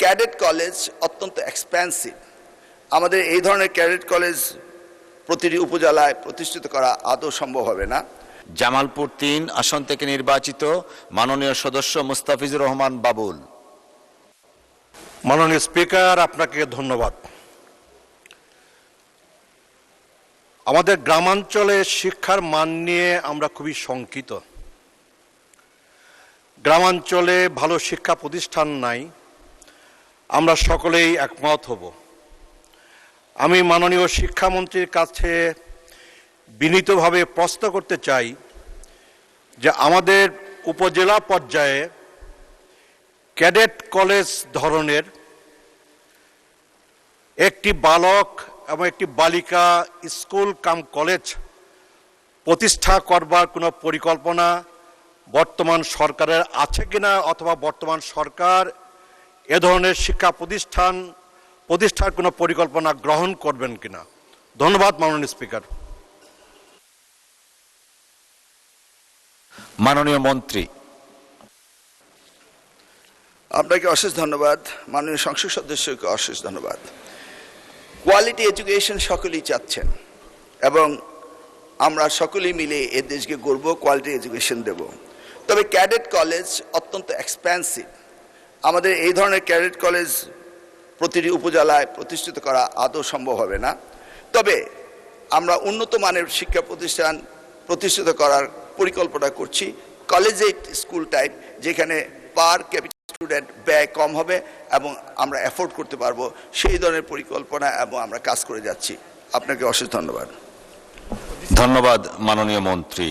Cadet college অত্যন্ত expensive. আমাদের এই ধরনের ক্যাডেট কলেজ প্রতিটি উপজেলায় প্রতিষ্ঠিত করা আদৌ সম্ভব হবে না। জামালপুর ৩ আসন থেকে নির্বাচিত মাননীয় সদস্য মুস্তাফিজুর রহমান বাবুল। মাননীয় স্পিকার, আপনাকে ধন্যবাদ। আমাদের গ্রামাঞ্চলে শিক্ষার মান নিয়ে আমরা খুবই শঙ্কিত। গ্রামাঞ্চলে ভালো শিক্ষা প্রতিষ্ঠান নাই, আমরা সকলেই একমত হব। আমি মাননীয় শিক্ষামন্ত্রীর কাছে বিনীতভাবে প্রশ্ন করতে চাই যে আমাদের উপজেলা পর্যায়ে ক্যাডেট কলেজ ধরনের একটি বালক এবং একটি বালিকা স্কুল কাম কলেজ প্রতিষ্ঠা করবার কোনো পরিকল্পনা বর্তমান সরকারের আছে কিনা, অথবা বর্তমান সরকার এ ধরনের শিক্ষা প্রতিষ্ঠার কোনো পরিকল্পনা গ্রহণ করবেন কিনা। ধন্যবাদ মাননীয় স্পিকার। মাননীয় মন্ত্রী। আপনাকে অশেষ ধন্যবাদ। মাননীয় সংসদ সদস্যকে অশেষ ধন্যবাদ। কোয়ালিটি এডুকেশন সকলেই চাচ্ছেন এবং আমরা সকলেই মিলে এ দেশকে গর্ব কোয়ালিটি এডুকেশন দেব। তবে ক্যাডেট কলেজ অত্যন্ত এক্সপেন্সিভ। আমাদের এই ধরনের ক্যাডেট কলেজ প্রতিটি উপজেলায় প্রতিষ্ঠিত করা আদৌ সম্ভব হবে না। তবে আমরা উন্নত মানের শিক্ষা প্রতিষ্ঠান প্রতিষ্ঠিত করার পরিকল্পনা করছি, কলেজেট স্কুল টাইপ, যেখানে পার ক্যাপিটাল স্টুডেন্ট ব্যয় কম হবে এবং আমরা অ্যাফোর্ড করতে পারবো, সেই ধরনের পরিকল্পনা এবং আমরা কাজ করে যাচ্ছি। আপনাকে অশেষ ধন্যবাদ। ধন্যবাদ মাননীয় মন্ত্রী।